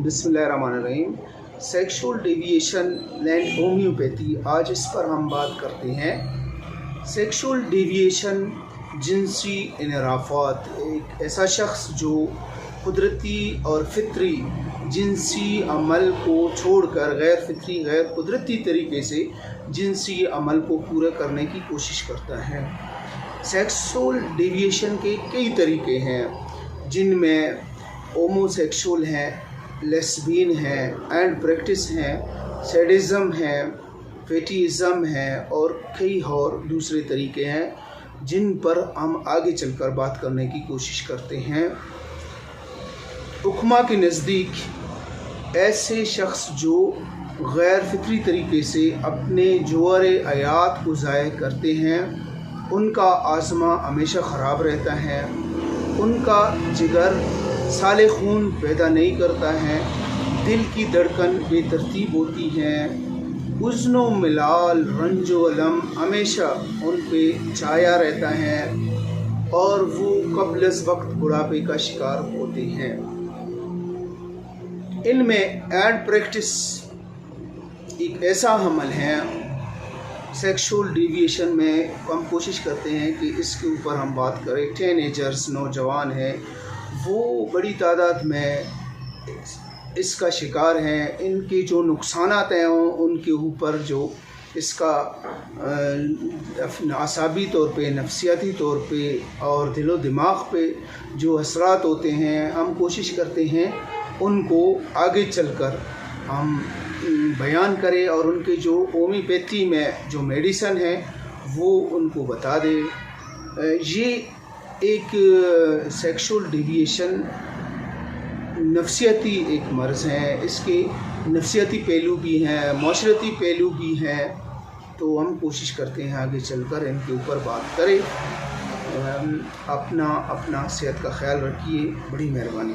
बिस्मिल्लाहिर्रहमानिर्रहीम। Sexual deviation and homeopathy, आज इस पर हम बात करते हैं। सेक्सुअल डेविएशन जिनसी इनहराफात, एक ऐसा शख्स जो कुदरती और फितरी जिनसी अमल को छोड़कर गैर फितरी गैर कुदरती तरीके से जिनसी अमल को पूरा करने की कोशिश करता है। सेक्सुअल डेविएशन के कई तरीके हैं, जिनमें होमोसेक्सुअल हैं, लेस्बियन हैं, एंड प्रैक्टिस हैं, सैडिज्म हैं, फेटिज़म हैं और कई और दूसरे तरीके हैं जिन पर हम आगे चलकर बात करने की कोशिश करते हैं। हुक्मा के नज़दीक ऐसे शख्स जो गैर फितरी तरीके से अपने जोहर हयात को ज़ाय करते हैं, उनका आज़मा हमेशा ख़राब रहता है, उनका जिगर साले खून पैदा नहीं करता है, दिल की धड़कन बेतरतीब होती है, हुज़्न मिलाल रंजो अलम हमेशा उन पे छाया रहता है और वो क़ब्ल अज़ वक्त बुढ़ापे का शिकार होते हैं। इनमें एंड प्रैक्टिस एक ऐसा अमल है, सेक्सुअल डेविएशन में हम कोशिश करते हैं कि इसके ऊपर हम बात करें। टीनेजर्स, नौजवान हैं, वो बड़ी तादाद में इसका शिकार हैं। इनके जो नुकसानात हैं उनके ऊपर जो इसका आसाबी तौर पे, नफसियाती तौर पे और दिलो दिमाग पे जो असरात होते हैं, हम कोशिश करते हैं उनको आगे चलकर हम बयान करें और उनके जो होम्योपैथी में जो मेडिसन है वो उनको बता दें। ये एक सेक्सुअल डेविएशन नफसियाती एक मर्ज़ है, इसके नफसियाती पहलू भी हैं, माशरती पहलू भी हैं, तो हम कोशिश करते हैं आगे चलकर इनके ऊपर बात करें। अपना सेहत का ख्याल रखिए। बड़ी मेहरबानी।